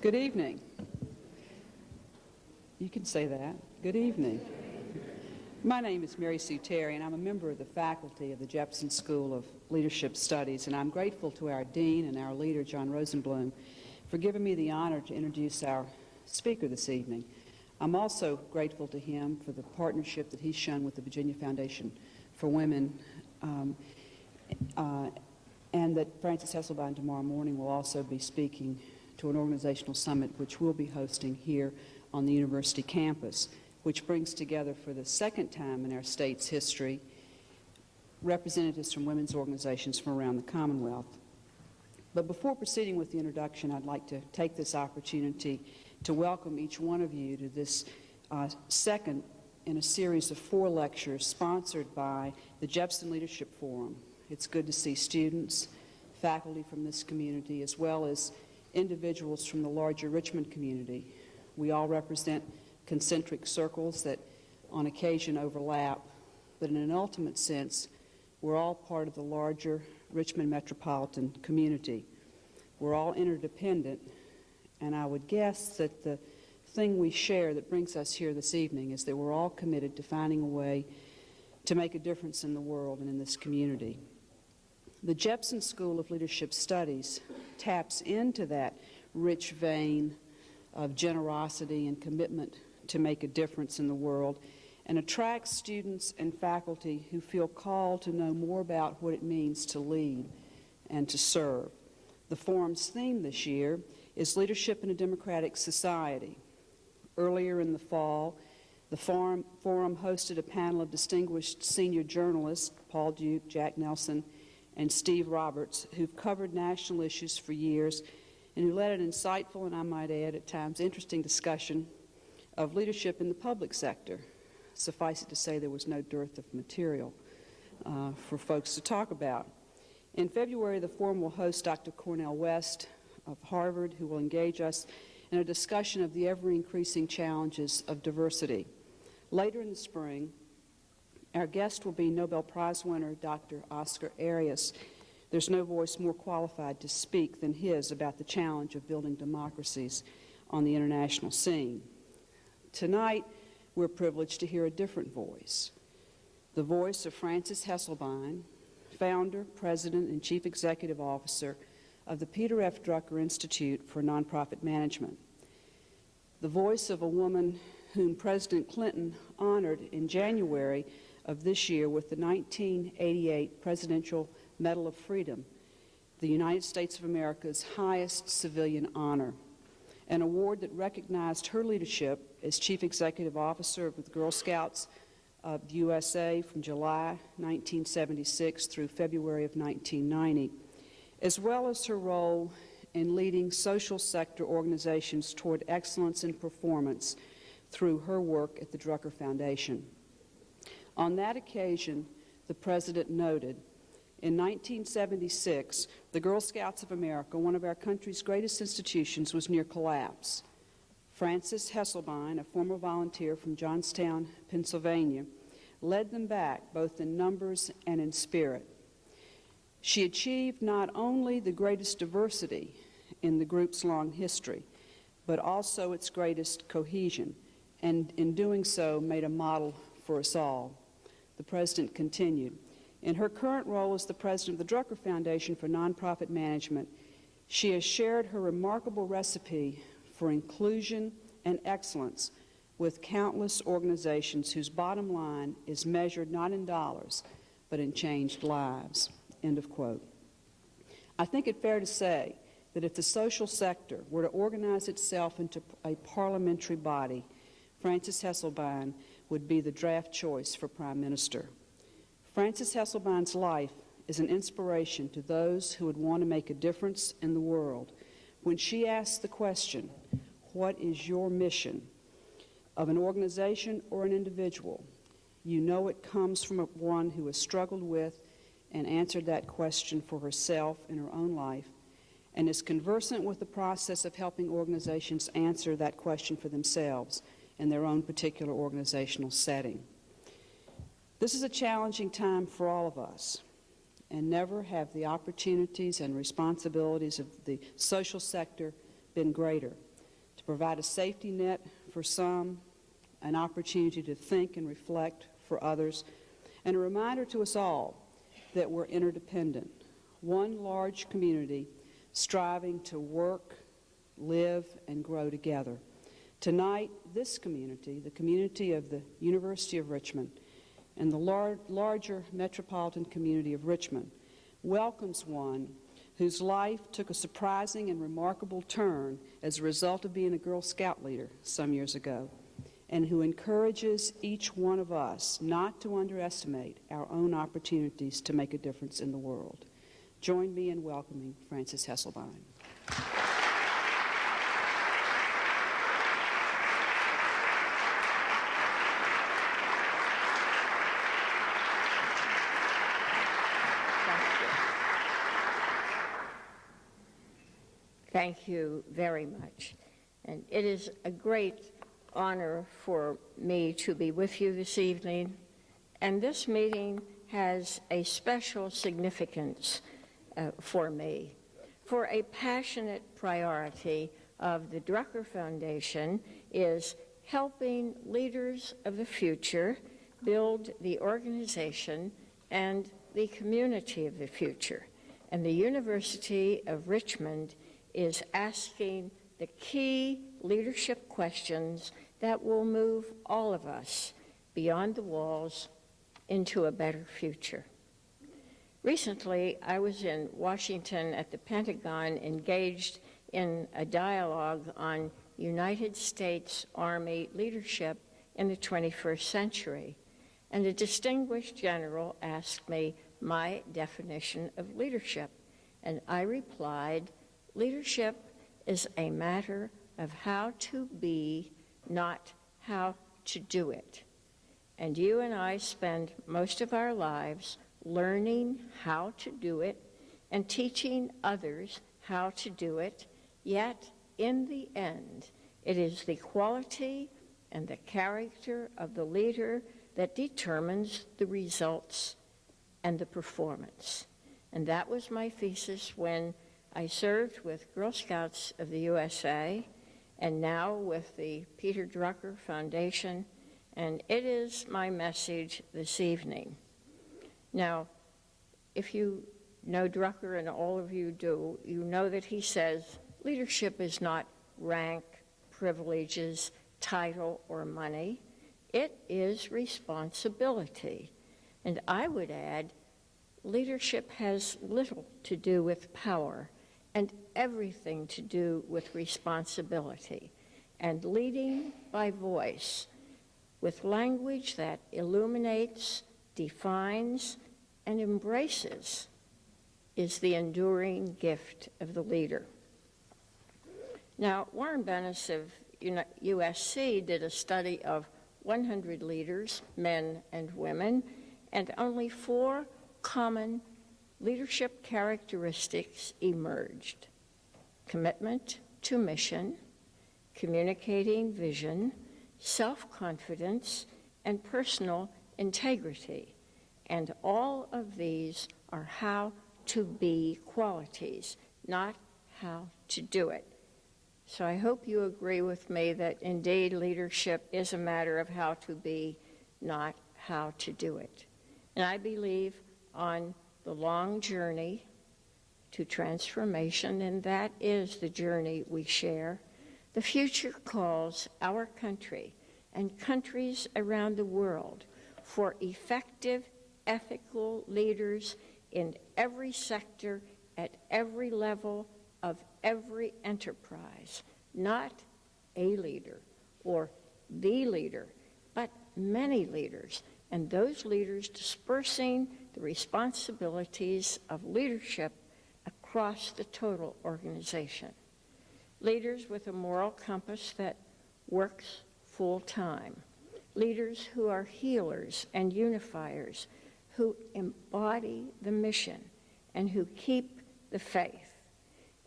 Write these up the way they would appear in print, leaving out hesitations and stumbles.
Good evening. You can say that. Good evening. My name is Mary Sue Terry, and I'm a member of the faculty of the Jepson School of Leadership Studies, and I'm grateful to our dean and our leader, John Rosenblum, for giving me the honor to introduce our speaker this evening. I'm also grateful to him for the partnership that he's shown with the Virginia Foundation for Women, and that Frances Hesselbein tomorrow morning will also be speaking to an organizational summit which we'll be hosting here on the university campus, which brings together for the second time in our state's history representatives from women's organizations from around the Commonwealth. But before proceeding with the introduction, I'd like to take this opportunity to welcome each one of you to this second in a series of 4 lectures sponsored by the Jepson Leadership Forum. It's good to see students, faculty from this community, as well as individuals from the larger Richmond community. We all represent concentric circles that on occasion overlap, but in an ultimate sense, we're all part of the larger Richmond metropolitan community. We're all interdependent, and I would guess that the thing we share that brings us here this evening is that we're all committed to finding a way to make a difference in the world and in this community. The Jepson School of Leadership Studies taps into that rich vein of generosity and commitment to make a difference in the world and attracts students and faculty who feel called to know more about what it means to lead and to serve. The forum's theme this year is Leadership in a Democratic Society. Earlier in the fall, the forum hosted a panel of distinguished senior journalists, Paul Duke, Jack Nelson, and Steve Roberts, who've covered national issues for years and who led an insightful and, I might add, at times interesting discussion of leadership in the public sector. Suffice it to say there was no dearth of material for folks to talk about. In February, the forum will host Dr. Cornel West of Harvard, who will engage us in a discussion of the ever-increasing challenges of diversity. Later in the spring, our guest will be Nobel Prize winner Dr. Oscar Arias. There's no voice more qualified to speak than his about the challenge of building democracies on the international scene. Tonight, we're privileged to hear a different voice, the voice of Frances Hesselbein, founder, president, and chief executive officer of the Peter F. Drucker Institute for Nonprofit Management, the voice of a woman whom President Clinton honored in January of this year with the 1988 Presidential Medal of Freedom, the United States of America's highest civilian honor, an award that recognized her leadership as Chief Executive Officer of the Girl Scouts of the USA from July 1976 through February of 1990, as well as her role in leading social sector organizations toward excellence in performance through her work at the Drucker Foundation. On that occasion, the President noted, in 1976, the Girl Scouts of America, one of our country's greatest institutions, was near collapse. Frances Hesselbein, a former volunteer from Johnstown, Pennsylvania, led them back both in numbers and in spirit. She achieved not only the greatest diversity in the group's long history, but also its greatest cohesion, and in doing so made a model for us all. The President continued, in her current role as the president of the Drucker Foundation for Nonprofit Management, she has shared her remarkable recipe for inclusion and excellence with countless organizations whose bottom line is measured not in dollars, but in changed lives. End of quote. I think it's fair to say that if the social sector were to organize itself into a parliamentary body, Frances Hesselbein would be the draft choice for Prime Minister. Frances Hesselbein's life is an inspiration to those who would want to make a difference in the world. When she asked the question, what is your mission of an organization or an individual, you know it comes from one who has struggled with and answered that question for herself in her own life and is conversant with the process of helping organizations answer that question for themselves in their own particular organizational setting. This is a challenging time for all of us, and never have the opportunities and responsibilities of the social sector been greater. to provide a safety net for some, an opportunity to think and reflect for others, and a reminder to us all that we're interdependent, one large community striving to work, live, and grow together. Tonight, this community, the community of the University of Richmond, and the larger metropolitan community of Richmond, welcomes one whose life took a surprising and remarkable turn as a result of being a Girl Scout leader some years ago, and who encourages each one of us not to underestimate our own opportunities to make a difference in the world. Join me in welcoming Frances Hesselbein. Thank you very much. And it is a great honor for me to be with you this evening. And this meeting has a special significance for me. For a passionate priority of the Drucker Foundation is helping leaders of the future build the organization and the community of the future. And the University of Richmond is asking the key leadership questions that will move all of us beyond the walls into a better future. Recently, I was in Washington at the Pentagon engaged in a dialogue on United States Army leadership in the 21st century. And a distinguished general asked me my definition of leadership. And I replied, leadership is a matter of how to be, not how to do it. And you and I spend most of our lives learning how to do it and teaching others how to do it, yet in the end, it is the quality and the character of the leader that determines the results and the performance. And that was my thesis when I served with Girl Scouts of the USA and now with the Peter Drucker Foundation, and it is my message this evening. Now, if you know Drucker, and all of you do, you know that he says leadership is not rank, privileges, title, or money. It is responsibility. And I would add, leadership has little to do with power and everything to do with responsibility. And leading by voice, with language that illuminates, defines, and embraces, is the enduring gift of the leader. Now, Warren Bennis of USC did a study of 100 leaders, men and women, and only 4 common leadership characteristics emerged: commitment to mission, communicating vision, self-confidence, and personal integrity. And all of these are how to be qualities, not how to do it. So I hope you agree with me that indeed leadership is a matter of how to be, not how to do it. And I believe on the long journey to transformation, and that is the journey we share, the future calls our country and countries around the world for effective, ethical leaders in every sector, at every level of every enterprise. Not a leader or the leader, but many leaders, and those leaders dispersing the responsibilities of leadership across the total organization. Leaders with a moral compass that works full-time. Leaders who are healers and unifiers, who embody the mission and who keep the faith.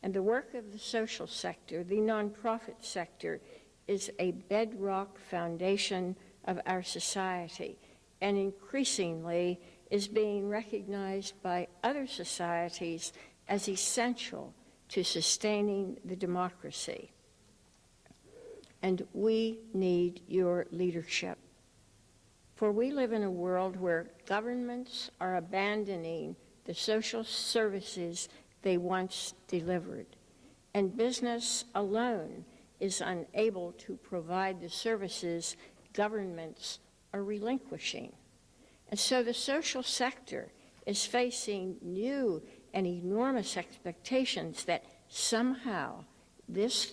And the work of the social sector, the nonprofit sector, is a bedrock foundation of our society, and increasingly is being recognized by other societies as essential to sustaining the democracy. and we need your leadership. For we live in a world where governments are abandoning the social services they once delivered, and business alone is unable to provide the services governments are relinquishing. And so the social sector is facing new and enormous expectations that somehow this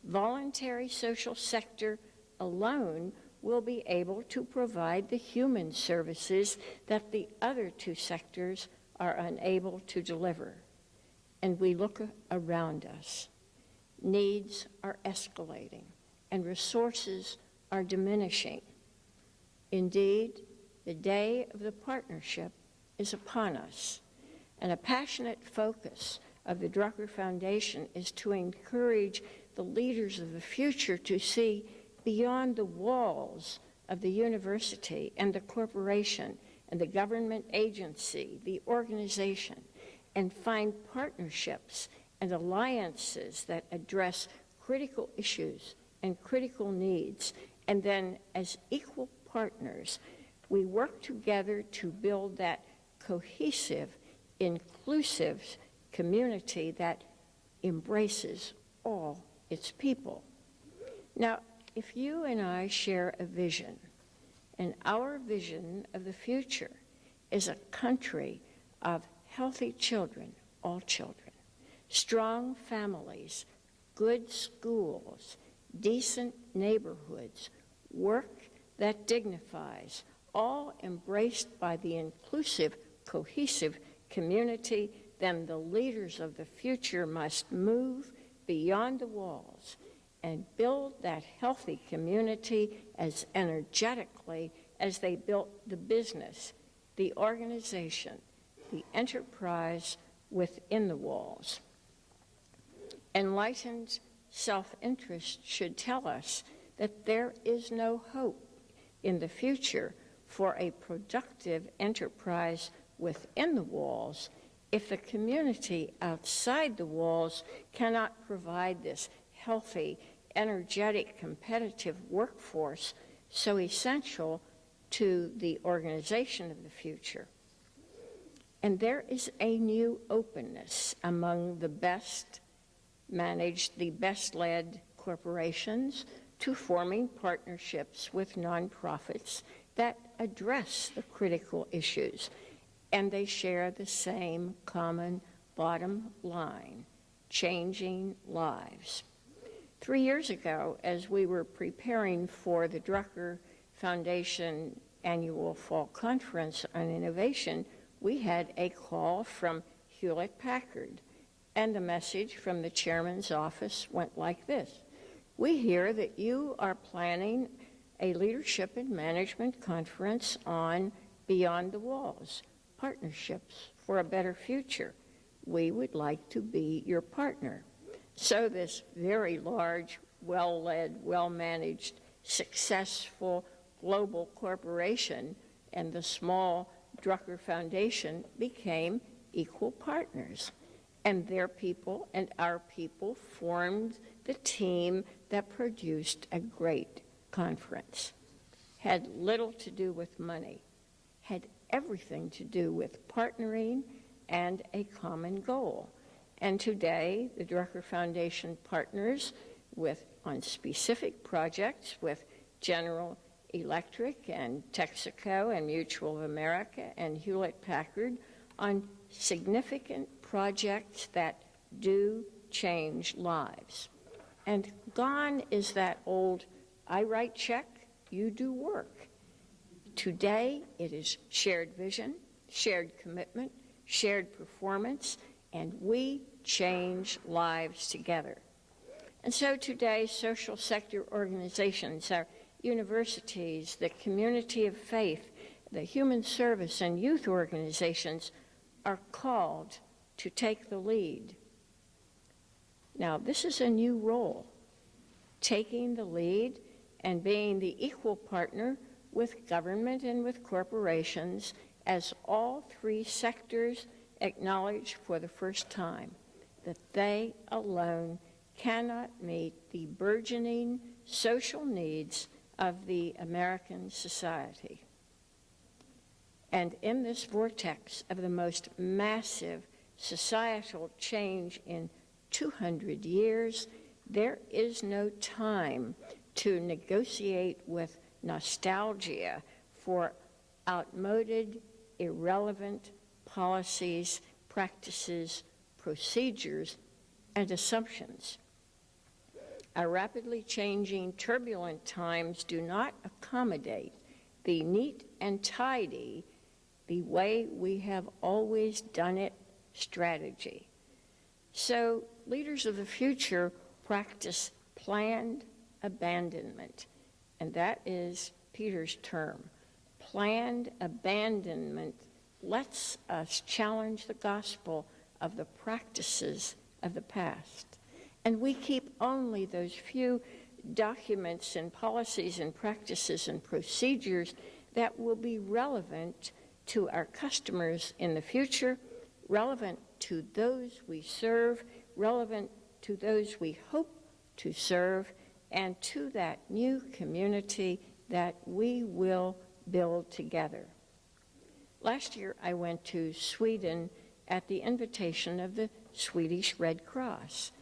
voluntary social sector alone will be able to provide the human services that the other two sectors are unable to deliver. And we look around us. Needs are escalating, and resources are diminishing. Indeed, the day of the partnership is upon us, and a passionate focus of the Drucker Foundation is to encourage the leaders of the future to see beyond the walls of the university and the corporation and the government agency, the organization, and find partnerships and alliances that address critical issues and critical needs. And then as equal partners, we work together to build that cohesive, inclusive community that embraces all its people. Now, if you and I share a vision, and our vision of the future is a country of healthy children, all children, strong families, good schools, decent neighborhoods, work that dignifies, all embraced by the inclusive, cohesive community, then the leaders of the future must move beyond the walls and build that healthy community as energetically as they built the business, the organization, the enterprise within the walls. Enlightened self-interest should tell us that there is no hope in the future for a productive enterprise within the walls if the community outside the walls cannot provide this healthy, energetic, competitive workforce so essential to the organization of the future. And there is a new openness among the best managed, the best led corporations to forming partnerships with nonprofits that address the critical issues. And they share the same common bottom line, changing lives. 3 years ago, as we were preparing for the Drucker Foundation annual fall conference on innovation, we had a call from Hewlett-Packard, and the message from the chairman's office went like this: we hear that you are planning a leadership and management conference on Beyond the Walls, partnerships for a better future. We would like to be your partner. So this very large, well-led, well-managed, successful global corporation and the small Drucker Foundation became equal partners. And their people and our people formed the team that produced a great conference. Had little to do with money, had everything to do with partnering and a common goal. And today, the Drucker Foundation partners on specific projects with General Electric and Texaco and Mutual of America and Hewlett-Packard on significant projects that do change lives. And gone is that old, I write check, you do work. Today, it is shared vision, shared commitment, shared performance, and we change lives together. And so today, social sector organizations, our universities, the community of faith, the human service and youth organizations are called to take the lead. Now, this is a new role, taking the lead and being the equal partner with government and with corporations as all three sectors acknowledge for the first time that they alone cannot meet the burgeoning social needs of the American society. And in this vortex of the most massive societal change in 200 years, there is no time to negotiate with nostalgia for outmoded, irrelevant policies, practices, procedures, and assumptions. Our rapidly changing, turbulent times do not accommodate the neat and tidy, the way we have always done it strategy. So leaders of the future practice planned abandonment, and that is Peter's term. Planned abandonment lets us challenge the gospel of the practices of the past. And we keep only those few documents and policies and practices and procedures that will be relevant to our customers in the future, relevant to those we serve, relevant to those we hope to serve, and to that new community that we will build together. Last year, I went to Sweden at the invitation of the Swedish Red Cross.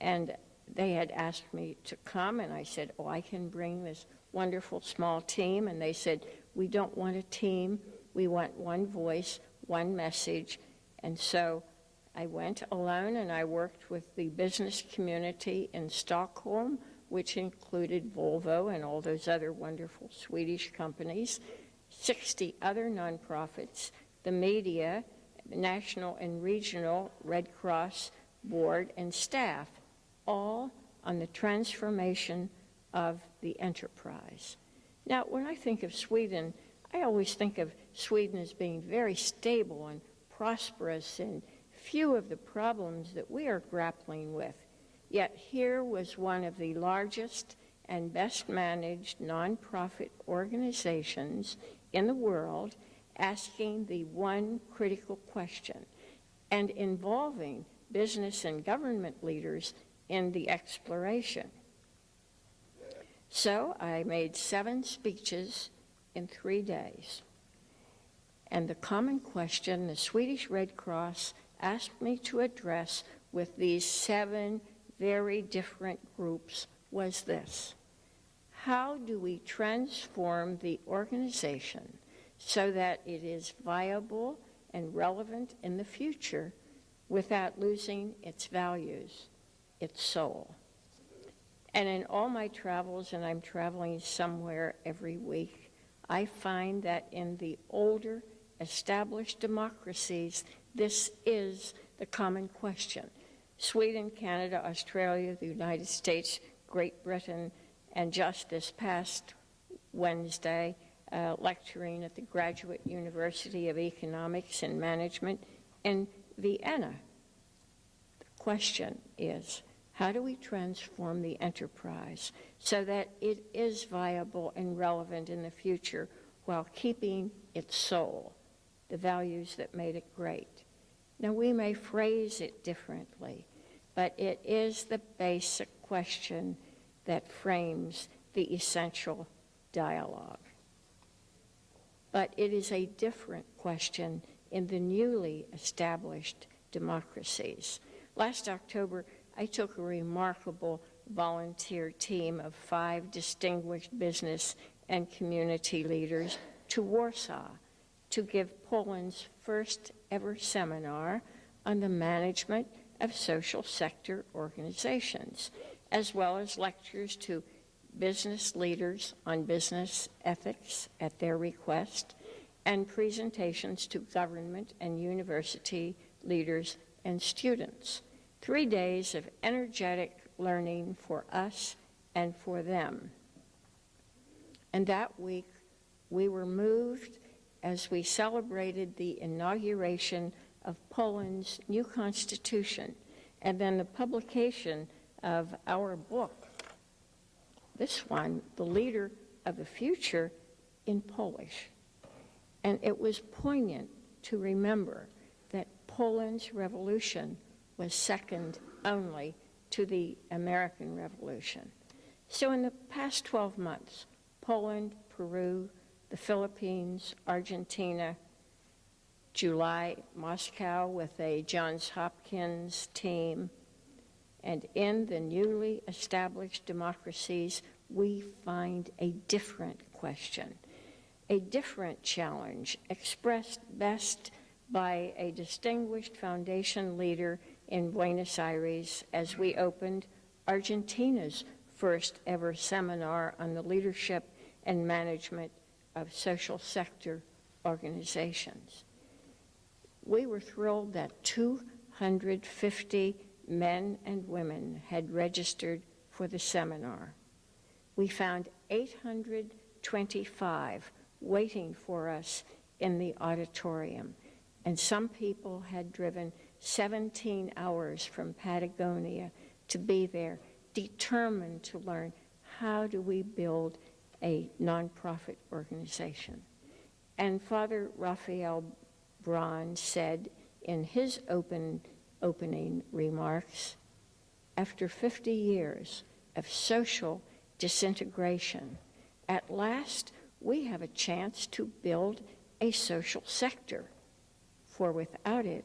And they had asked me to come, and I said, oh, I can bring this wonderful small team. And they said, we don't want a team. We want one voice, one message. And so I went alone, and I worked with the business community in Stockholm, which included Volvo and all those other wonderful Swedish companies, 60 other nonprofits, the media, national and regional Red Cross board, and staff, all on the transformation of the enterprise. Now, when I think of Sweden, I always think of Sweden as being very stable and prosperous and few of the problems that we are grappling with. Yet here was one of the largest and best managed nonprofit organizations in the world asking the one critical question and involving business and government leaders in the exploration. So I made 7 speeches in 3 days. And the common question the Swedish Red Cross asked me to address with these 7 very different groups was this: how do we transform the organization so that it is viable and relevant in the future without losing its values, its soul? And in all my travels, and I'm traveling somewhere every week, I find that in the older, established democracies, this is the common question. Sweden, Canada, Australia, the United States, Great Britain, and just this past Wednesday, lecturing at the Graduate University of Economics and Management in Vienna. The question is, how do we transform the enterprise so that it is viable and relevant in the future while keeping its soul, the values that made it great? Now, we may phrase it differently, but it is the basic question that frames the essential dialogue. But it is a different question in the newly established democracies. Last October, I took a remarkable volunteer team of 5 distinguished business and community leaders to Warsaw to give Poland's first ever seminar on the management of social sector organizations, as well as lectures to business leaders on business ethics at their request, and presentations to government and university leaders and students. 3 days of energetic learning for us and for them. And that week, we were moved as we celebrated the inauguration of Poland's new constitution and then the publication of our book, this one, The Leader of the Future, in Polish. And it was poignant to remember that Poland's revolution was second only to the American Revolution. So in the past 12 months, Poland, Peru, the Philippines, Argentina, July, Moscow with a Johns Hopkins team, and in the newly established democracies, we find a different question, a different challenge expressed best by a distinguished foundation leader in Buenos Aires as we opened Argentina's first ever seminar on the leadership and management of social sector organizations. We were thrilled that 250 men and women had registered for the seminar. We found 825 waiting for us in the auditorium, and some people had driven 17 hours from Patagonia to be there, determined to learn how do we build a nonprofit organization. And Father Raphael Braun said in his opening remarks, after 50 years of social disintegration, at last we have a chance to build a social sector, for without it,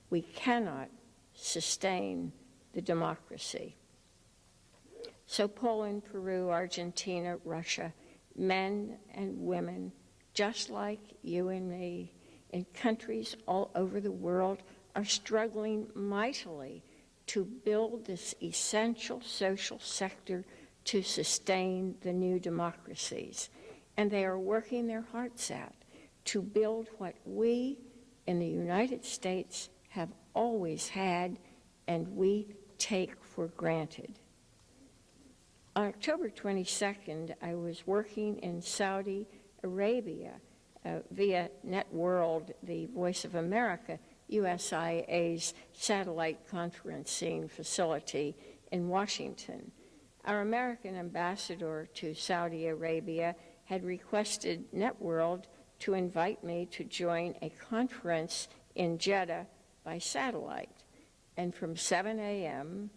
we cannot sustain the democracy. So Poland, Peru, Argentina, Russia, men and women, just like you and me, in countries all over the world, are struggling mightily to build this essential social sector to sustain the new democracies. And they are working their hearts out to build what we in the United States have always had and we take for granted. On October 22nd, I was working in Saudi Arabia via Networld, the Voice of America, USIA's satellite conferencing facility in Washington. Our American ambassador to Saudi Arabia had requested Networld to invite me to join a conference in Jeddah by satellite. And from 7 a.m.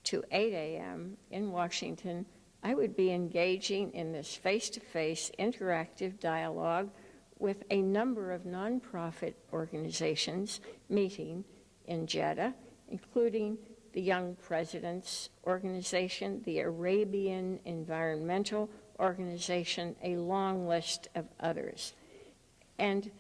to 8 a.m. in Washington, I would be engaging in this face-to-face interactive dialogue with a number of nonprofit organizations meeting in Jeddah, including the Young Presidents Organization, the Arabian Environmental Organization, a long list of others. And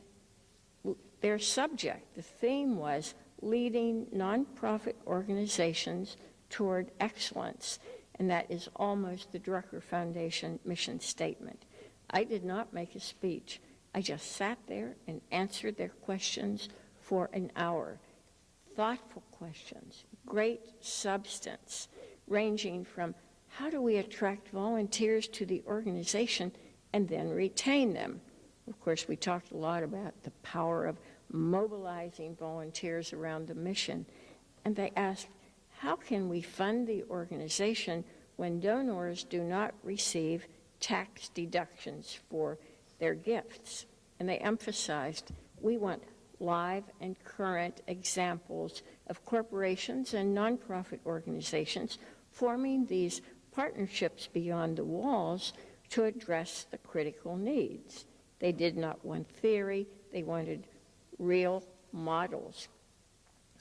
their subject, the theme was leading nonprofit organizations toward excellence, and that is almost the Drucker Foundation mission statement. I did not make a speech. I just sat there and answered their questions for an hour. Thoughtful questions, great substance, ranging from how do we attract volunteers to the organization and then retain them? Of course, we talked a lot about the power of mobilizing volunteers around the mission. And they asked, how can we fund the organization when donors do not receive tax deductions for their gifts? And they emphasized, we want live and current examples of corporations and nonprofit organizations forming these partnerships beyond the walls to address the critical needs. They did not want theory, they wanted real models.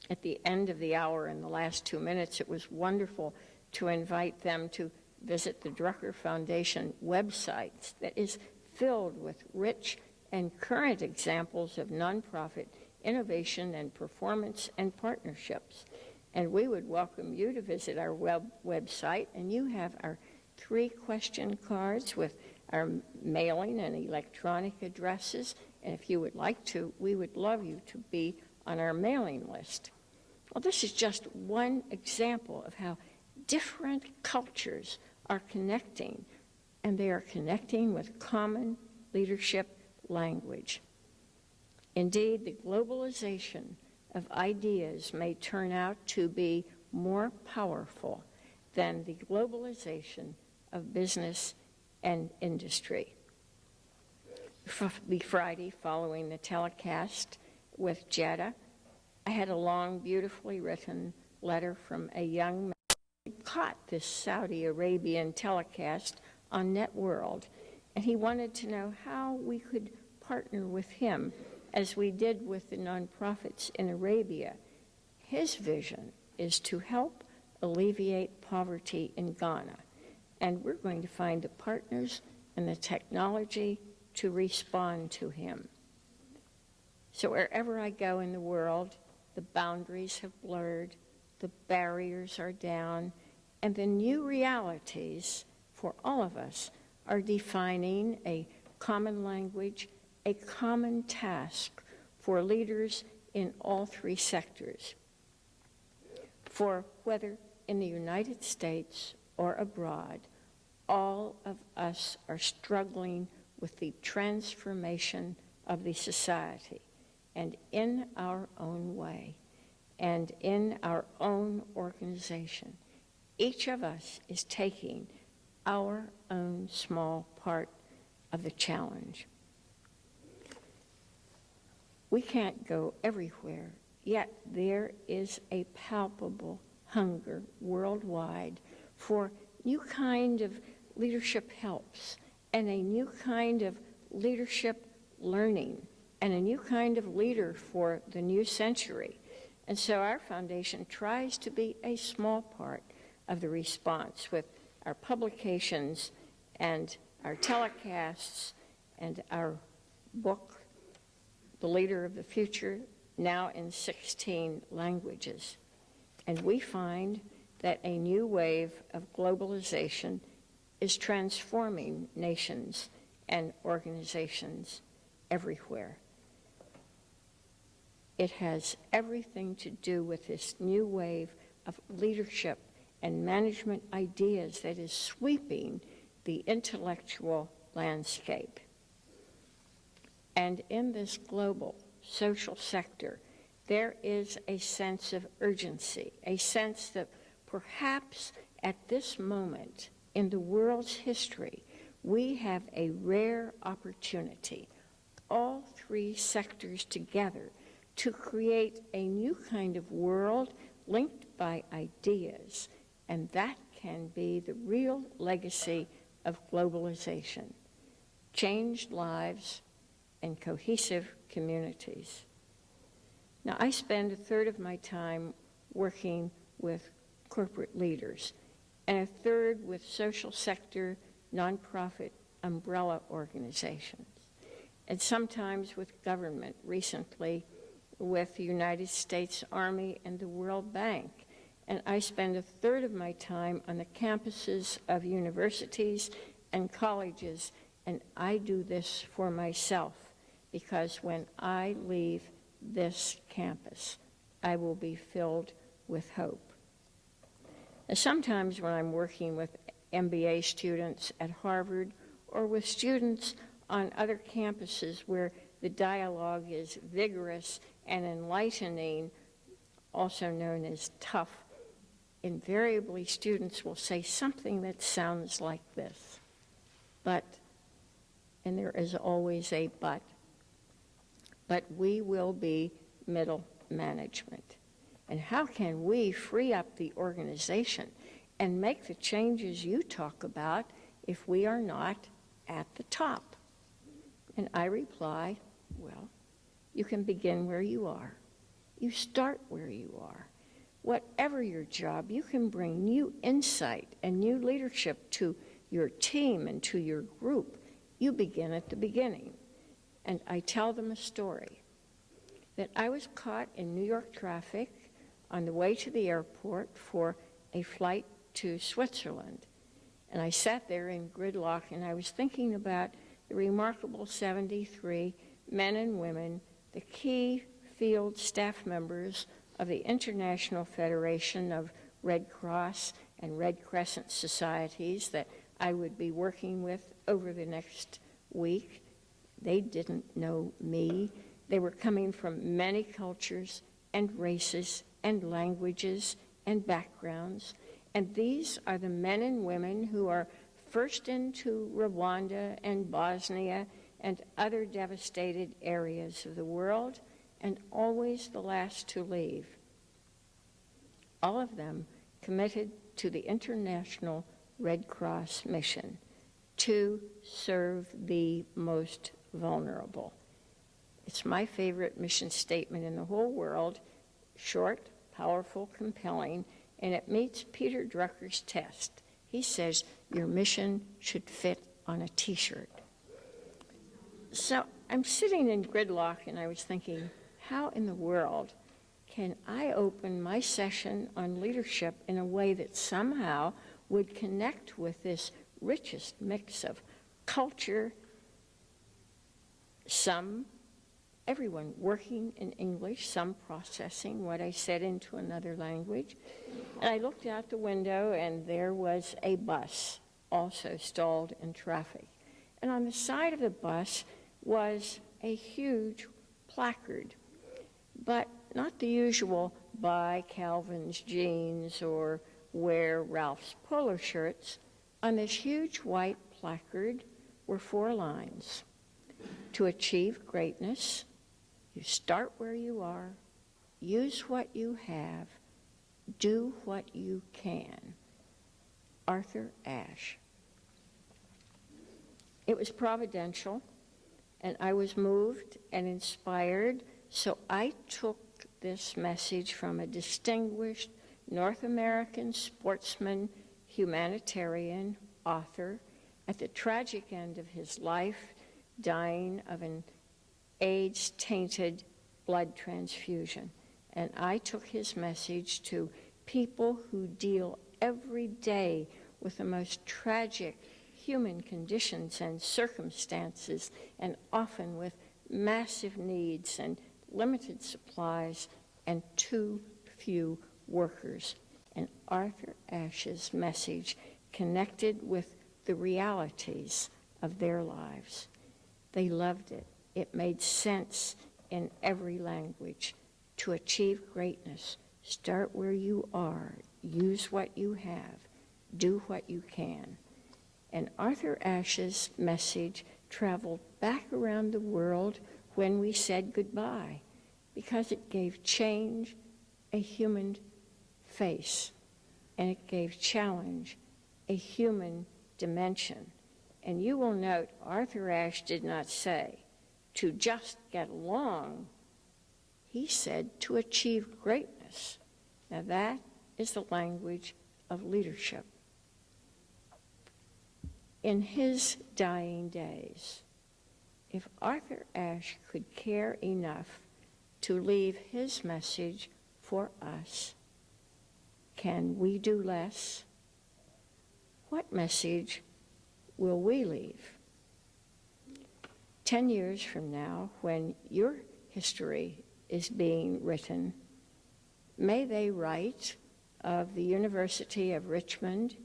At the end of the hour, in the last 2 minutes, it was wonderful to invite them to visit the Drucker Foundation website that is filled with rich and current examples of nonprofit innovation and performance and partnerships. And we would welcome you to visit our website, and you have our 3 question cards with our mailing and electronic addresses. And if you would like to, we would love you to be on our mailing list. Well, this is just one example of how different cultures are connecting, and they are connecting with common leadership language. Indeed, the globalization of ideas may turn out to be more powerful than the globalization of business and industry. The Friday following the telecast with Jeddah, I had a long, beautifully written letter from a young man caught this Saudi Arabian telecast on Networld, and he wanted to know how we could partner with him as we did with the nonprofits in Arabia. His vision is to help alleviate poverty in Ghana, and we're going to find the partners and the technology to respond to him. So wherever I go in the world, the boundaries have blurred, the barriers are down, and the new realities for all of us are defining a common language, a common task for leaders in all three sectors. For whether in the United States or abroad, all of us are struggling with the transformation of the society, and in our own way, and in our own organization. Each of us is taking our own small part of the challenge. We can't go everywhere, yet there is a palpable hunger worldwide for new kind of leadership helps and a new kind of leadership learning and a new kind of leader for the new century. And so our foundation tries to be a small part of the response with our publications and our telecasts and our book, The Leader of the Future, now in 16 languages. And we find that a new wave of globalization is transforming nations and organizations everywhere. It has everything to do with this new wave of leadership and management ideas that is sweeping the intellectual landscape. And in this global social sector, there is a sense of urgency, a sense that perhaps at this moment in the world's history, we have a rare opportunity, all three sectors together, to create a new kind of world linked by ideas, and that can be the real legacy of globalization, changed lives and cohesive communities. Now, I spend a third of my time working with corporate leaders and a third with social sector, nonprofit umbrella organizations, and sometimes with government, recently with the United States Army and the World Bank. And I spend a third of my time on the campuses of universities and colleges, and I do this for myself, because when I leave this campus, I will be filled with hope. And sometimes when I'm working with MBA students at Harvard or with students on other campuses where the dialogue is vigorous and enlightening, also known as tough, invariably students will say something that sounds like this. But, and there is always a but we will be middle management. And how can we free up the organization and make the changes you talk about if we are not at the top? And I reply, well, you can begin where you are. You start where you are. Whatever your job, you can bring new insight and new leadership to your team and to your group. You begin at the beginning. And I tell them a story that I was caught in New York traffic on the way to the airport for a flight to Switzerland. And I sat there in gridlock and I was thinking about the remarkable 73 men and women, the key field staff members of the International Federation of Red Cross and Red Crescent Societies that I would be working with over the next week. They didn't know me. They were coming from many cultures and races and languages and backgrounds. And these are the men and women who are first into Rwanda and Bosnia and other devastated areas of the world, and always the last to leave. All of them committed to the International Red Cross mission to serve the most vulnerable. It's my favorite mission statement in the whole world, short, powerful, compelling, and it meets Peter Drucker's test. He says, your mission should fit on a t-shirt. So I'm sitting in gridlock and I was thinking, how in the world can I open my session on leadership in a way that somehow would connect with this richest mix of culture, everyone working in English, some processing what I said into another language. And I looked out the window and there was a bus also stalled in traffic. And on the side of the bus was a huge placard, but not the usual buy Calvin's jeans or wear Ralph's polo shirts. On this huge white placard were 4 lines. To achieve greatness, you start where you are, use what you have, do what you can. Arthur Ashe. It was providential, and I was moved and inspired, so I took this message from a distinguished North American sportsman, humanitarian, author, at the tragic end of his life, dying of an AIDS-tainted blood transfusion. And I took his message to people who deal every day with the most tragic human conditions and circumstances, and often with massive needs and limited supplies and too few workers. And Arthur Ashe's message connected with the realities of their lives. They loved it. It made sense in every language. To achieve greatness, start where you are, use what you have, do what you can. And Arthur Ashe's message traveled back around the world when we said goodbye, because it gave change a human face, and it gave challenge a human dimension. And you will note Arthur Ashe did not say to just get along. He said to achieve greatness. Now that is the language of leadership. In his dying days, if Arthur Ashe could care enough to leave his message for us, can we do less? What message will we leave? 10 years from now, when your history is being written, may they write of the University of Richmond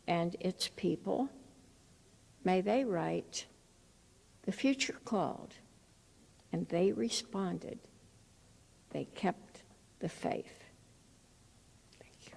and its people. May they write, the future called, and they responded. They kept the faith. Thank you.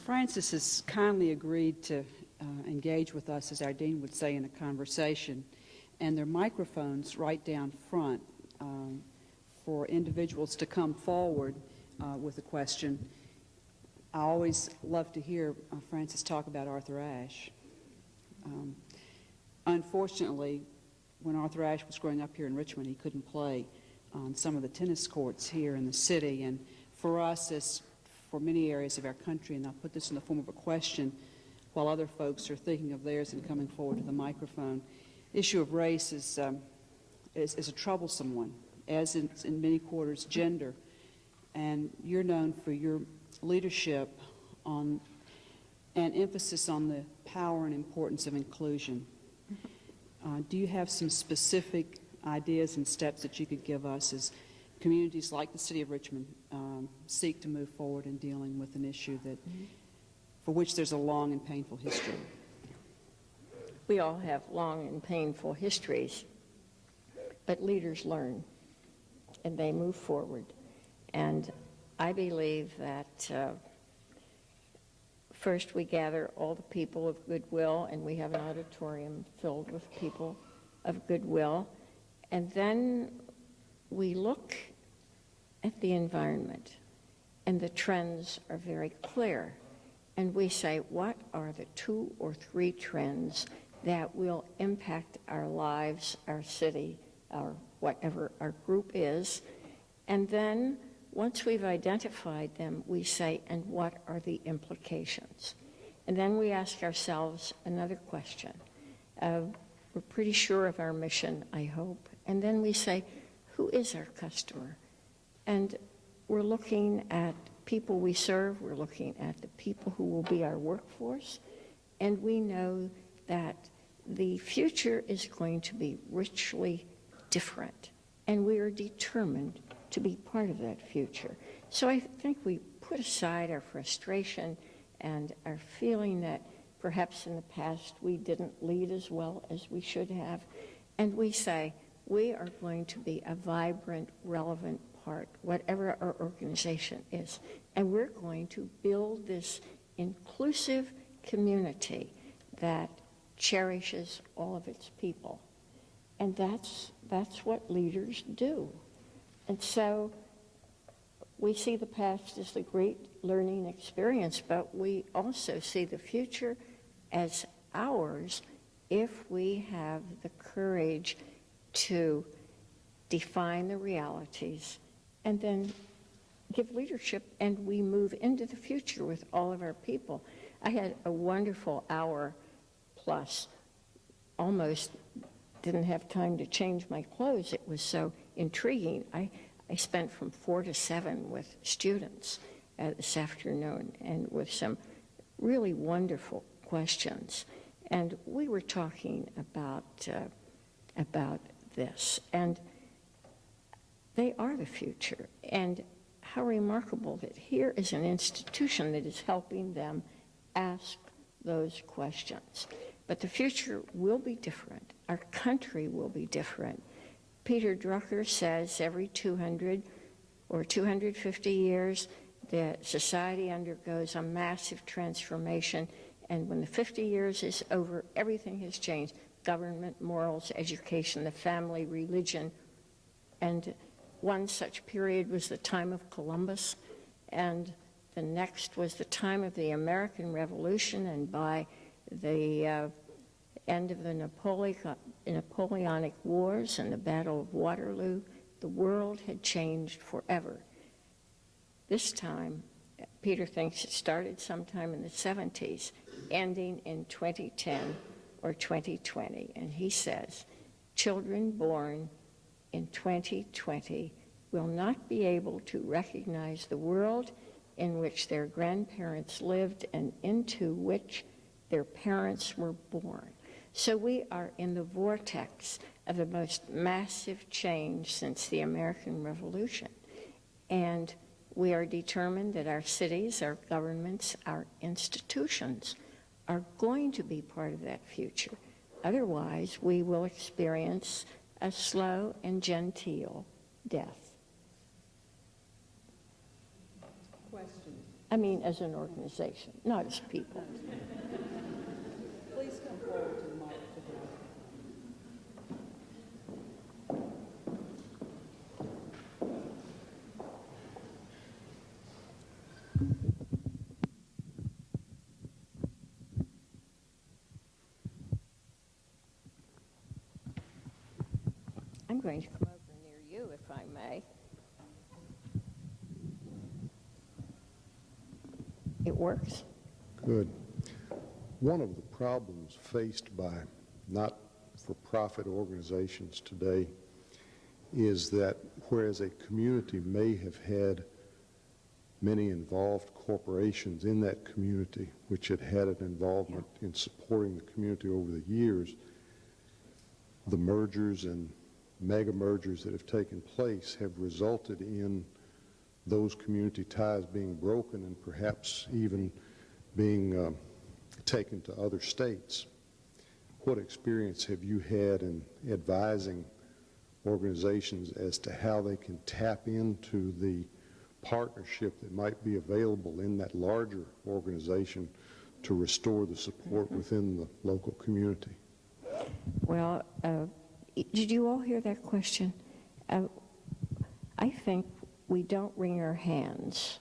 Francis has kindly agreed to engage with us, as our dean would say, in a conversation. And there are microphones right down front for individuals to come forward with a question. I always love to hear Francis talk about Arthur Ashe. Unfortunately, when Arthur Ashe was growing up here in Richmond, he couldn't play on some of the tennis courts here in the city. And for us, as for many areas of our country, and I'll put this in the form of a question while other folks are thinking of theirs and coming forward to the microphone, the issue of race is a troublesome one, as in many quarters gender. And you're known for your leadership on and emphasis on the power and importance of inclusion. Do you have some specific ideas and steps that you could give us as communities like the City of Richmond seek to move forward in dealing with an issue that, for which there's a long and painful history? We all have long and painful histories, but leaders learn and they move forward. And I believe that first we gather all the people of goodwill, and we have an auditorium filled with people of goodwill, and then we look at the environment, and the trends are very clear. And we say, what are the 2 or 3 trends that will impact our lives, our city, our whatever our group is? And then once we've identified them, we say, and what are the implications? And then we ask ourselves another question. We're pretty sure of our mission, I hope. And then we say, who is our customer? And we're looking at people we serve, we're looking at the people who will be our workforce, and we know that the future is going to be richly different, and we are determined to be part of that future. So I think we put aside our frustration and our feeling that perhaps in the past we didn't lead as well as we should have, and we say we are going to be a vibrant, relevant part, whatever our organization is, and we're going to build this inclusive community that cherishes all of its people. And that's what leaders do. And so we see the past as the great learning experience, but we also see the future as ours if we have the courage to define the realities and then give leadership, and we move into the future with all of our people. I had a wonderful hour plus, almost didn't have time to change my clothes. It was so intriguing. I spent from 4 to 7 with students this afternoon, and with some really wonderful questions. And we were talking about this, and they are the future. And how remarkable that here is an institution that is helping them ask those questions. But the future will be different. Our country will be different. Peter Drucker says every 200 or 250 years, the society undergoes a massive transformation, and when the 50 years is over, everything has changed. Government, morals, education, the family, religion. And one such period was the time of Columbus, and the next was the time of the American Revolution, and by the end of the Napoleonic Wars and the Battle of Waterloo, the world had changed forever. This time, Peter thinks it started sometime in the 70s, ending in 2010 or 2020, and he says, children born in 2020 will not be able to recognize the world in which their grandparents lived and into which their parents were born. So we are in the vortex of the most massive change since the American Revolution. And we are determined that our cities, our governments, our institutions are going to be part of that future. Otherwise, we will experience a slow and genteel death. Questions? I mean, as an organization, not as people. Please come forward to the microphone. I'm going to come over near you, if I may. It works. Good. One of the problems faced by not-for-profit organizations today is that whereas a community may have had many involved corporations in that community which had had an involvement in supporting the community over the years, the mergers and mega mergers that have taken place have resulted in those community ties being broken and perhaps even being taken to other states. What experience have you had in advising organizations as to how they can tap into the partnership that might be available in that larger organization to restore the support within the local community? Well, did you all hear that question? I think we don't wring our hands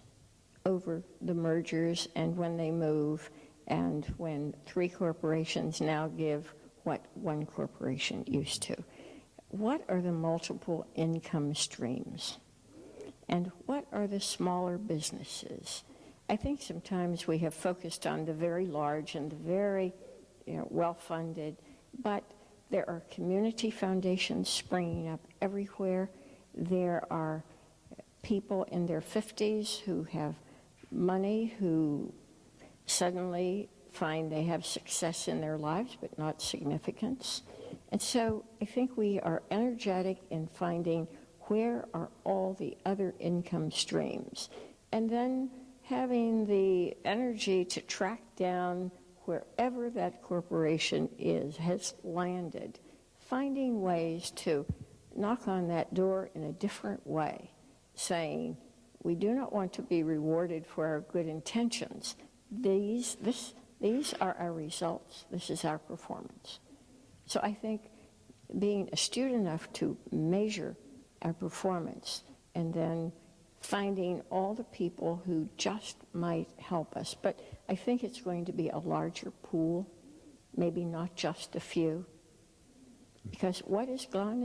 over the mergers and when they move and when 3 corporations now give what 1 corporation used to. What are the multiple income streams? And what are the smaller businesses? I think sometimes we have focused on the very large and the very well-funded, but there are community foundations springing up everywhere. There are people in their 50s who have money, who suddenly find they have success in their lives, but not significance. And so I think we are energetic in finding where are all the other income streams, and then having the energy to track down wherever that corporation has landed, finding ways to knock on that door in a different way, saying, we do not want to be rewarded for our good intentions. These are our results. This is our performance. So I think being astute enough to measure our performance and then finding all the people who just might help us. But I think it's going to be a larger pool, maybe not just a few, because what is gone,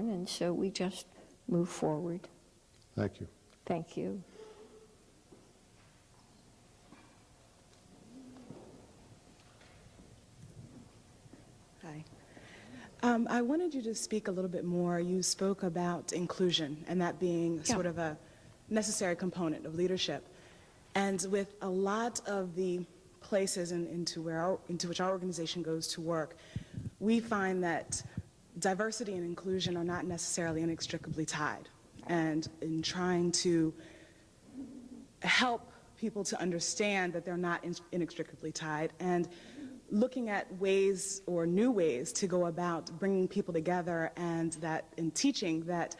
and so we just move forward. Thank you. Thank you. Hi. I wanted you to speak a little bit more. You spoke about inclusion and that being sort of a necessary component of leadership. And with a lot of the places into which our organization goes to work, we find that diversity and inclusion are not necessarily inextricably tied. And in trying to help people to understand that they're not inextricably tied, and looking at ways or new ways to go about bringing people together, and that in teaching that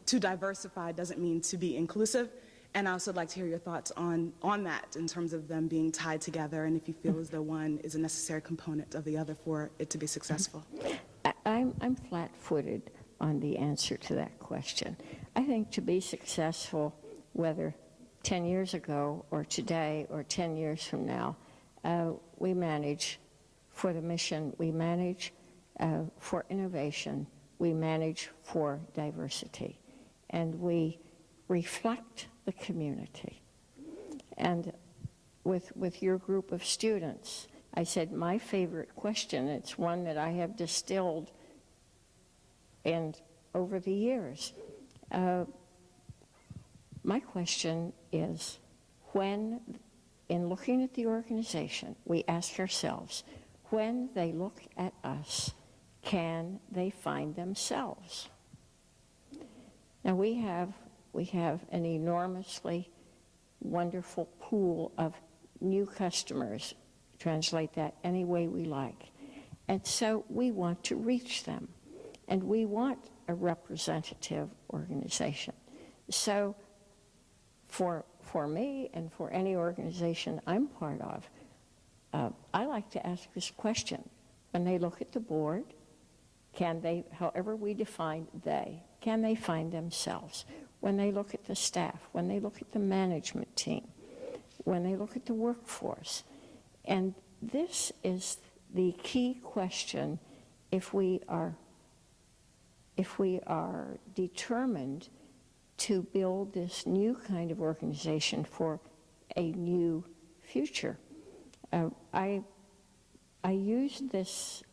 to diversify doesn't mean to be inclusive. And I also like to hear your thoughts on that in terms of them being tied together, and if you feel as though one is a necessary component of the other for it to be successful. I'm flat-footed on the answer to that question. I think to be successful, whether 10 years ago or today or 10 years from now, we manage for the mission, we manage for innovation, we manage for diversity, and we reflect the community. And with your group of students, I said my favorite question, it's one that I have distilled and over the years. My question is, when, in looking at the organization, we ask ourselves, when they look at us, can they find themselves? Now we have an enormously wonderful pool of new customers, translate that any way we like. And so we want to reach them, and we want a representative organization. So for me and for any organization I'm part of, I like to ask this question. When they look at the board, can they, however we define they, can they find themselves? When they look at the staff, when they look at the management team, when they look at the workforce. And this is the key question if we are determined to build this new kind of organization for a new future. I used this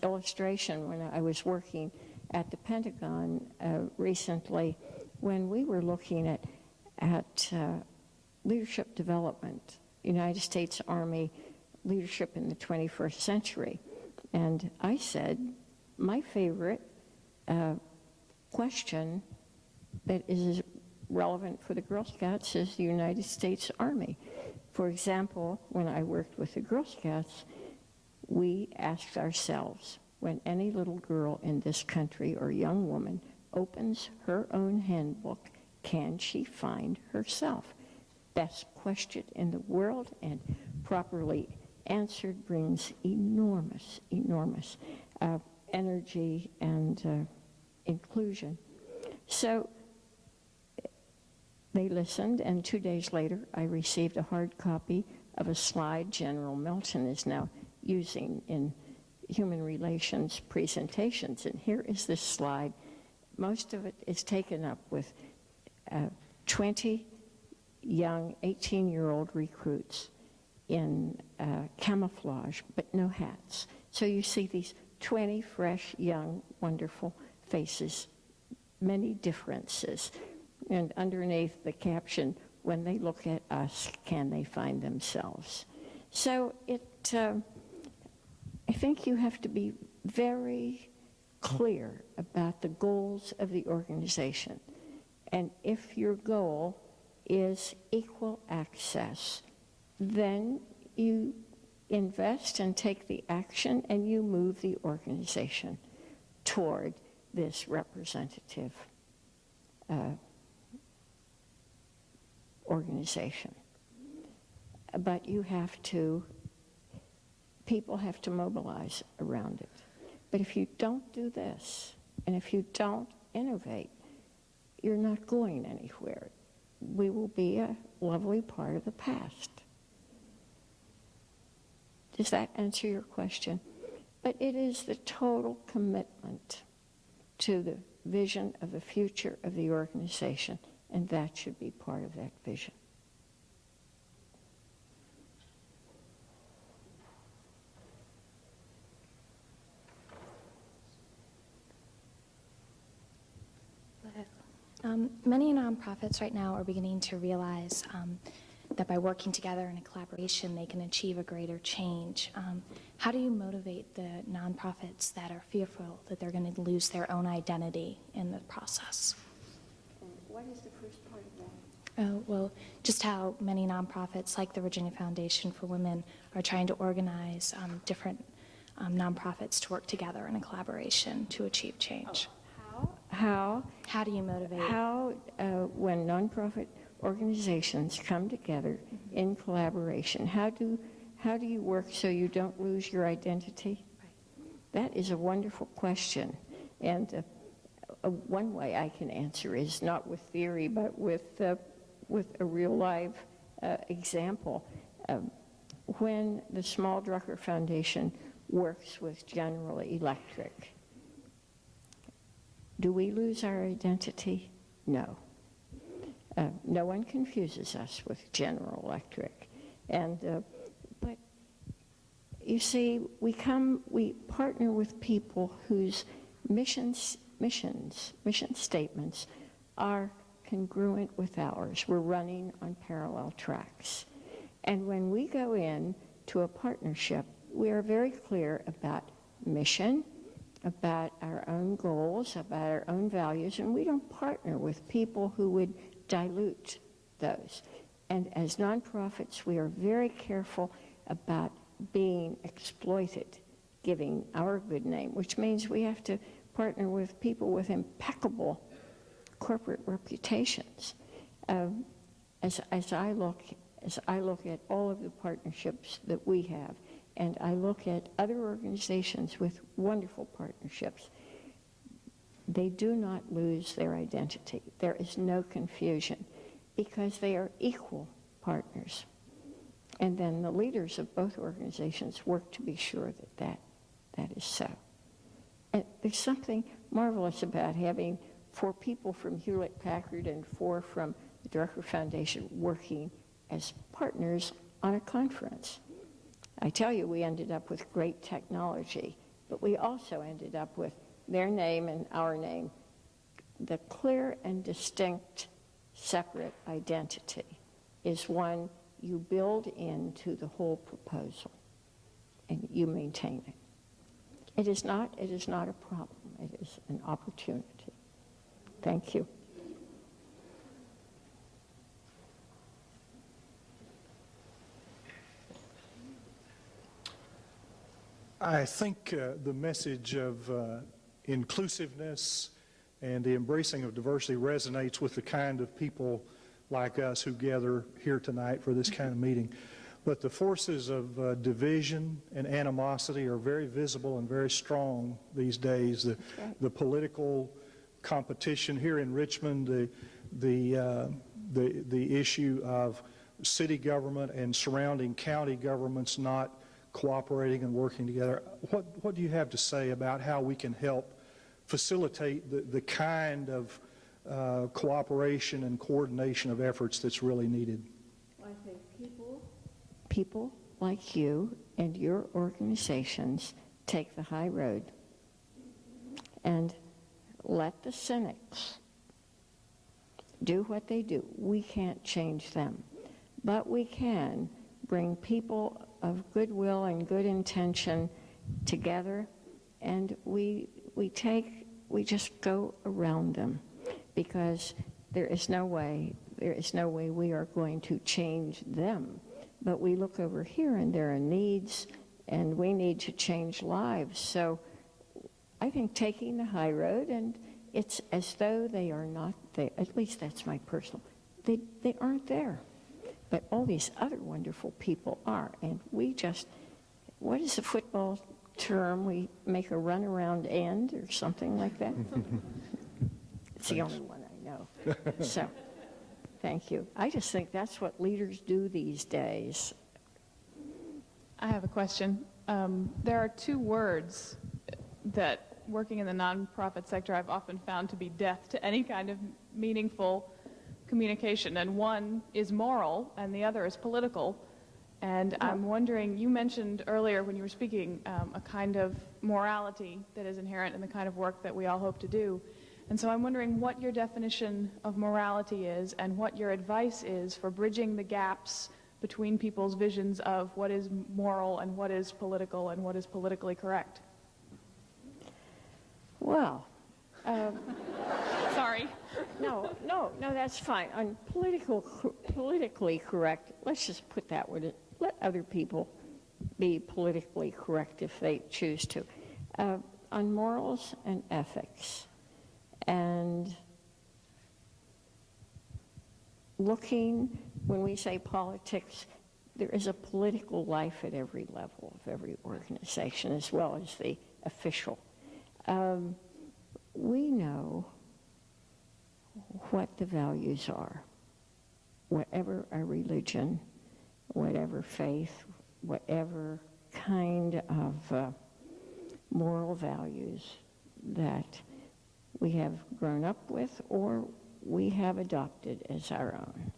illustration when I was working at the Pentagon recently, when we were looking at leadership development, United States Army leadership in the 21st century. And I said, my favorite question that is relevant for the Girl Scouts is the United States Army. For example, when I worked with the Girl Scouts, we asked ourselves, when any little girl in this country or young woman opens her own handbook can she find herself? Best question in the world, and properly answered brings enormous energy and inclusion. So they listened, and 2 days later, I received a hard copy of a slide General Milton is now using in human relations presentations. And here is this slide. Most of it is taken up with 20 young 18-year-old recruits in camouflage, but no hats. So you see these 20 fresh, young, wonderful faces, many differences. And underneath the caption, when they look at us, can they find themselves? So I think you have to be very clear about the goals of the organization. And if your goal is equal access, then you invest and take the action and you move the organization toward this representative organization. But people have to mobilize around it. But if you don't do this, and if you don't innovate, you're not going anywhere. We will be a lovely part of the past. Does that answer your question? But it is the total commitment to the vision of the future of the organization, and that should be part of that vision. Many nonprofits right now are beginning to realize that by working together in a collaboration, they can achieve a greater change. How do you motivate the nonprofits that are fearful that they're going to lose their own identity in the process? And what is the first part of that? Well, just how many nonprofits like the Virginia Foundation for Women are trying to organize different nonprofits to work together in a collaboration to achieve change. How do you motivate? When nonprofit organizations come together in collaboration, how do you work so you don't lose your identity? Right. That is a wonderful question. And one way I can answer is not with theory, but with a real live example. When the small Drucker Foundation works with General Electric, do we lose our identity? No. No one confuses us with General Electric. And but you see, we partner with people whose mission statements are congruent with ours. We're running on parallel tracks. And when we go in to a partnership, we are very clear about mission, about our own goals, about our own values, and we don't partner with people who would dilute those. And as nonprofits, we are very careful about being exploited, giving our good name, which means we have to partner with people with impeccable corporate reputations. As I look at all of the partnerships that we have, and I look at other organizations with wonderful partnerships, they do not lose their identity. There is no confusion because they are equal partners. And then the leaders of both organizations work to be sure that is so. And there's something marvelous about having 4 people from Hewlett-Packard and 4 from the Drucker Foundation working as partners on a conference. I tell you, we ended up with great technology, but we also ended up with their name and our name. The clear and distinct separate identity is one you build into the whole proposal, and you maintain it. It is not a problem. It is an opportunity. Thank you. I think the message of inclusiveness And the embracing of diversity resonates with the kind of people like us who gather here tonight for this kind of meeting. But the forces of division and animosity are very visible and very strong these days. The political competition here in Richmond, the issue of city government and surrounding county governments not cooperating and working together. What do you have to say about how we can help facilitate the kind of cooperation and coordination of efforts that's really needed? I think people like you and your organizations take the high road and let the cynics do what they do. We can't change them, but we can bring people of goodwill and good intention together, and we just go around them, because there is no way we are going to change them. But we look over here and there are needs, and we need to change lives. So I think taking the high road, and it's as though they are not there, at least that's my personal, they aren't there. But all these other wonderful people are, and we just, what is the football term? We make a run around end or something like that? It's the only one I know. So, thank you. I just think that's what leaders do these days. I have a question. There are two words that, working in the nonprofit sector, I've often found to be death to any kind of meaningful communication, and one is moral and the other is political. And I'm wondering, you mentioned earlier when you were speaking a kind of morality that is inherent in the kind of work that we all hope to do. And so I'm wondering what your definition of morality is and what your advice is for bridging the gaps between people's visions of what is moral and what is political and what is politically correct. Well, sorry. No, that's fine. On politically correct, let's just put that word. Let other people be politically correct if they choose to. On morals and ethics, and looking, when we say politics, there is a political life at every level of every organization, as well as the official. We know what the values are, whatever our religion, whatever faith, whatever kind of moral values that we have grown up with or we have adopted as our own.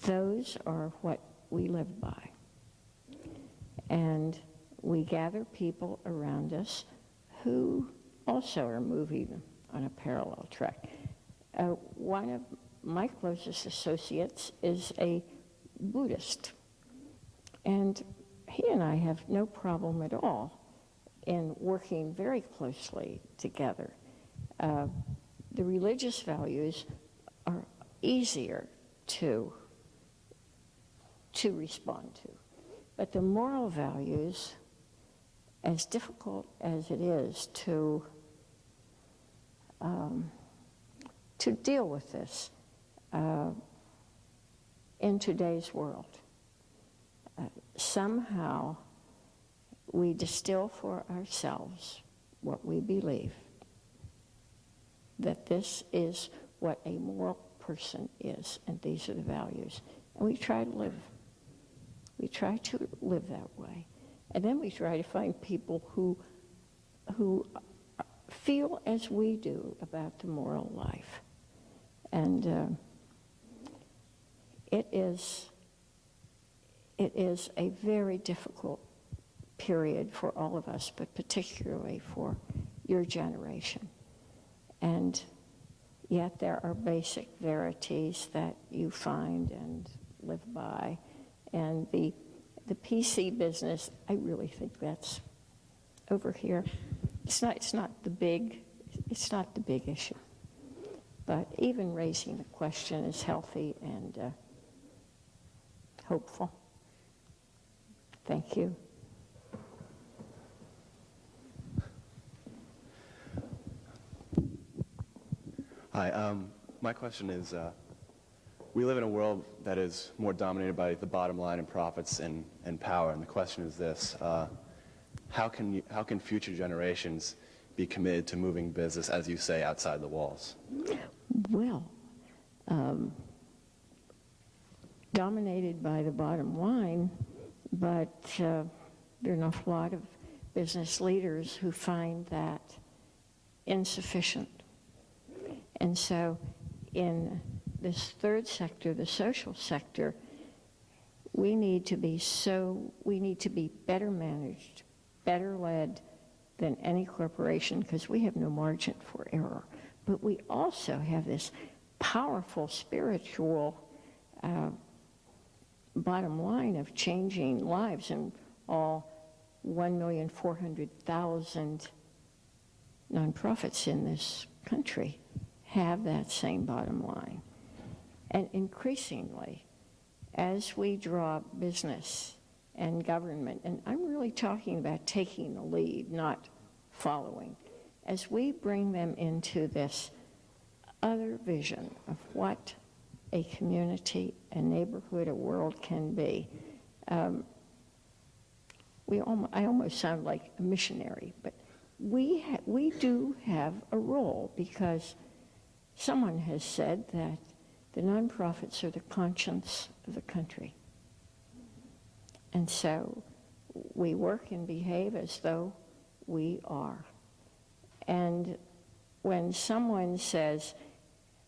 Those are what we live by. And we gather people around us who also are moving on a parallel track. One of my closest associates is a Buddhist, and he and I have no problem at all in working very closely together. The religious values are easier to respond to, but the moral values, as difficult as it is to deal with this in today's world, somehow we distill for ourselves what we believe, that this is what a moral person is, and these are the values. And we try to live. We try to live that way. And then we try to find people who feel as we do about the moral life. And it is a very difficult period for all of us, but particularly for your generation. And yet there are basic verities that you find and live by. And the PC business, I really think that's over here. It's not the big issue. But even raising the question is healthy and hopeful. Thank you. Hi. My question is, we live in a world that is more dominated by the bottom line and profits and power. And the question is this: how can future generations be committed to moving business, as you say, outside the walls? Well, dominated by the bottom line, but there are an awful lot of business leaders who find that insufficient. And so in this third sector, the social sector, we need to be better managed, better led than any corporation, because we have no margin for error. But we also have this powerful spiritual bottom line of changing lives, and all 1,400,000 nonprofits in this country have that same bottom line. And increasingly, as we draw business and government, and I'm really talking about taking the lead, not following, as we bring them into this other vision of what a community, a neighborhood, a world can be, I almost sound like a missionary, but we do have a role, because someone has said that the nonprofits are the conscience of the country. And so we work and behave as though we are. And when someone says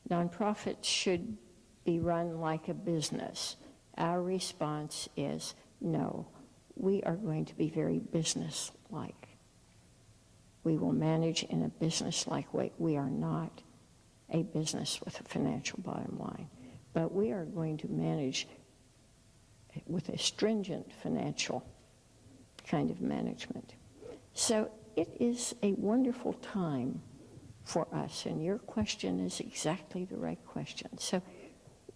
nonprofits should be run like a business, our response is no, we are going to be very business-like. We will manage in a business-like way. We are not a business with a financial bottom line, but we are going to manage with a stringent financial kind of management. So it is a wonderful time for us, and your question is exactly the right question. So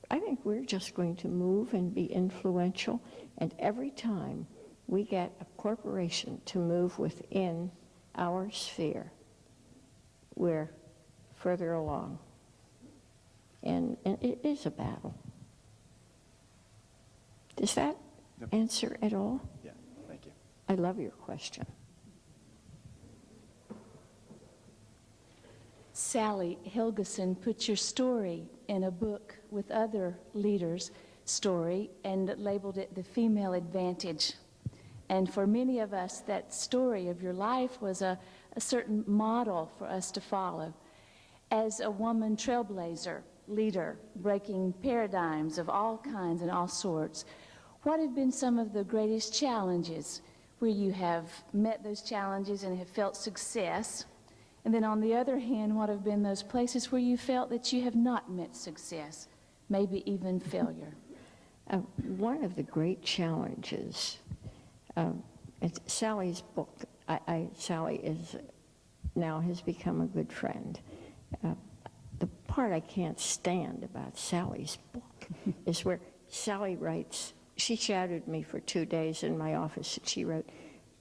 I think we're just going to move and be influential, and every time we get a corporation to move within our sphere, we're further along. And it is a battle. Does that answer at all? Yeah, thank you. I love your question. Sally Helgeson put your story in a book with other leaders' story and labeled it The Female Advantage. And for many of us, that story of your life was a certain model for us to follow. As a woman trailblazer, leader, breaking paradigms of all kinds and all sorts, what have been some of the greatest challenges where you have met those challenges and have felt success? And then on the other hand, what have been those places where you felt that you have not met success, maybe even failure? One of the great challenges, Sally's book, Sally is now has become a good friend. The part I can't stand about Sally's book is where Sally writes, she shadowed me for 2 days in my office, and she wrote,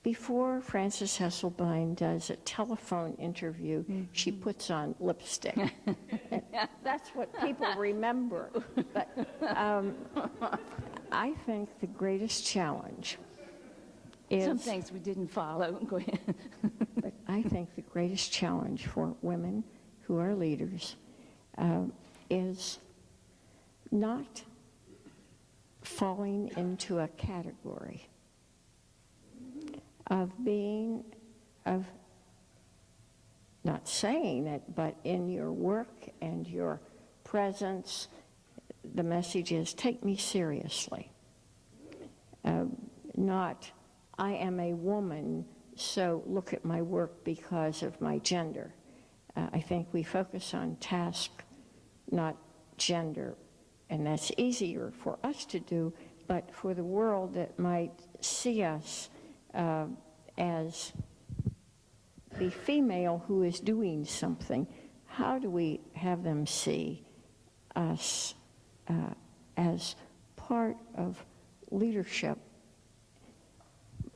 before Frances Hesselbein does a telephone interview, she puts on lipstick. That's what people remember. But I think the greatest challenge is... Some things we didn't follow. Go ahead. But I think the greatest challenge for women who are leaders is not falling into a category of not saying it, but in your work and your presence, the message is, take me seriously. Not, I am a woman, so look at my work because of my gender. I think we focus on task, not gender, and that's easier for us to do, but for the world that might see us as the female who is doing something, how do we have them see us as part of leadership?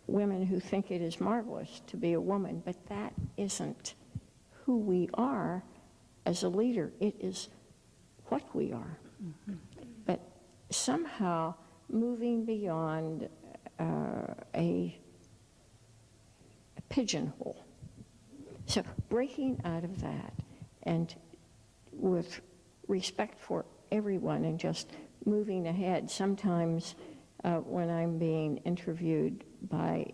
Women who think it is marvelous to be a woman, but that isn't who we are. as a leader. It is what we are. But somehow moving beyond a pigeonhole. So breaking out of that and with respect for everyone and just moving ahead. Sometimes when I'm being interviewed by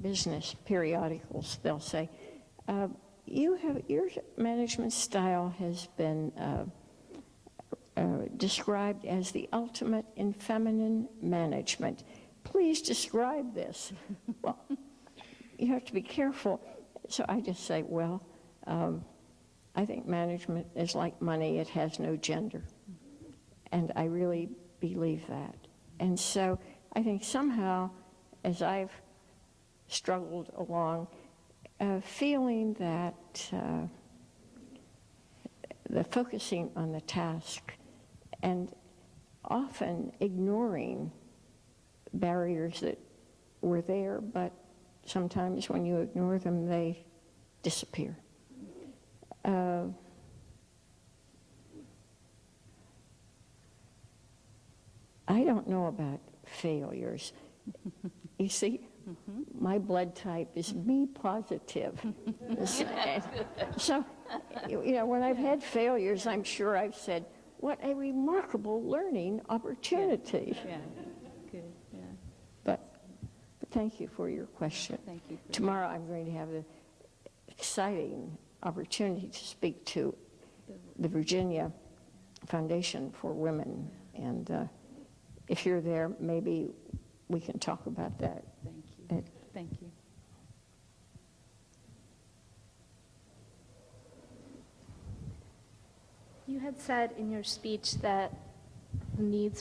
business periodicals, they'll say, your management style has been described as the ultimate in feminine management. Please describe this. Well, you have to be careful. So I just say, well, I think management is like money. It has no gender. And I really believe that. And so I think somehow, as I've struggled along, feeling that the focusing on the task and often ignoring barriers that were there, but sometimes when you ignore them, they disappear. I don't know about failures. You see, my blood type is B positive. So, when I've had failures, I'm sure I've said, what a remarkable learning opportunity. Yeah, good, yeah. But thank you for your question. Thank you. Tomorrow I'm going to have the exciting opportunity to speak to the Virginia Foundation for Women. And if you're there, maybe we can talk about that. Thank you. Thank you. You had said in your speech that the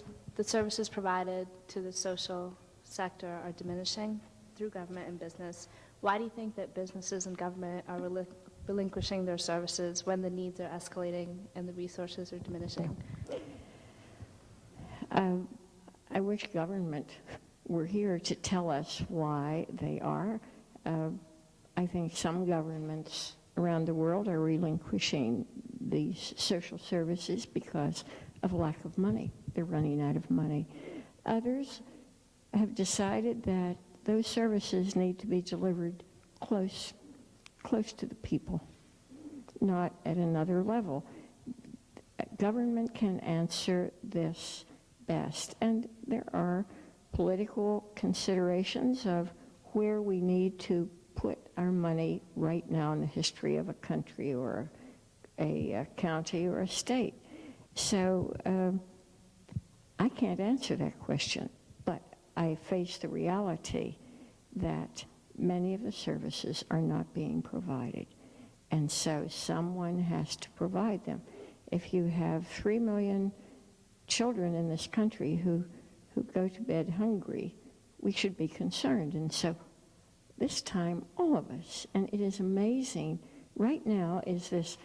services provided to the social sector are diminishing through government and business. Why do you think that businesses and government are relinquishing their services when the needs are escalating and the resources are diminishing? I wish government were here to tell us why they are. I think some governments around the world are relinquishing these social services because of lack of money. They're running out of money. Others have decided that those services need to be delivered close to the people, not at another level. Government can answer this best, and there are political considerations of where we need to put our money right now in the history of a country or a county or a state. So I can't answer that question, but I face the reality that many of the services are not being provided, and so someone has to provide them. If you have 3 million children in this country who go to bed hungry, we should be concerned. And so this time, all of us, and it is amazing, right now is this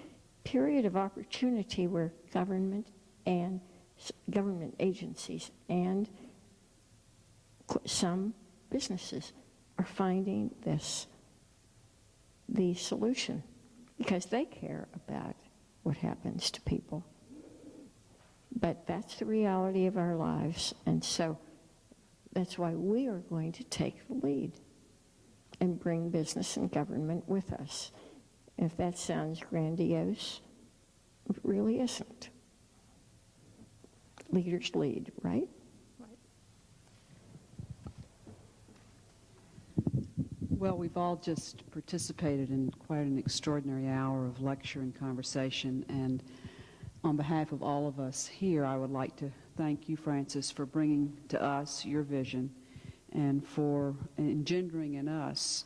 period of opportunity where government and government agencies and some businesses are finding this the solution because they care about what happens to people. But that's the reality of our lives, and so that's why we are going to take the lead and bring business and government with us. If that sounds grandiose, it really isn't. Leaders lead, right? Well, we've all just participated in quite an extraordinary hour of lecture and conversation, and on behalf of all of us here, I would like to thank you, Frances, for bringing to us your vision and for engendering in us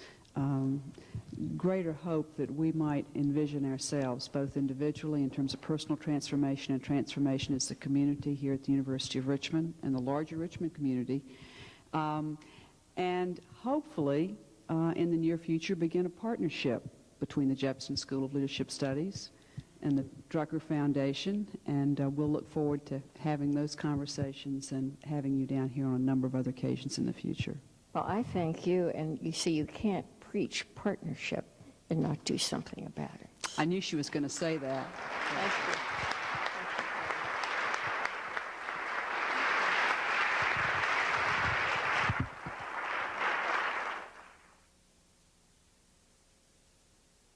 greater hope that we might envision ourselves, both individually in terms of personal transformation and transformation as a community here at the University of Richmond and the larger Richmond community, and hopefully in the near future begin a partnership between the Jepson School of Leadership Studies and the Drucker Foundation, and we'll look forward to having those conversations and having you down here on a number of other occasions in the future. Well, I thank you, and you see, you can't preach partnership and not do something about it. I knew she was going to say that.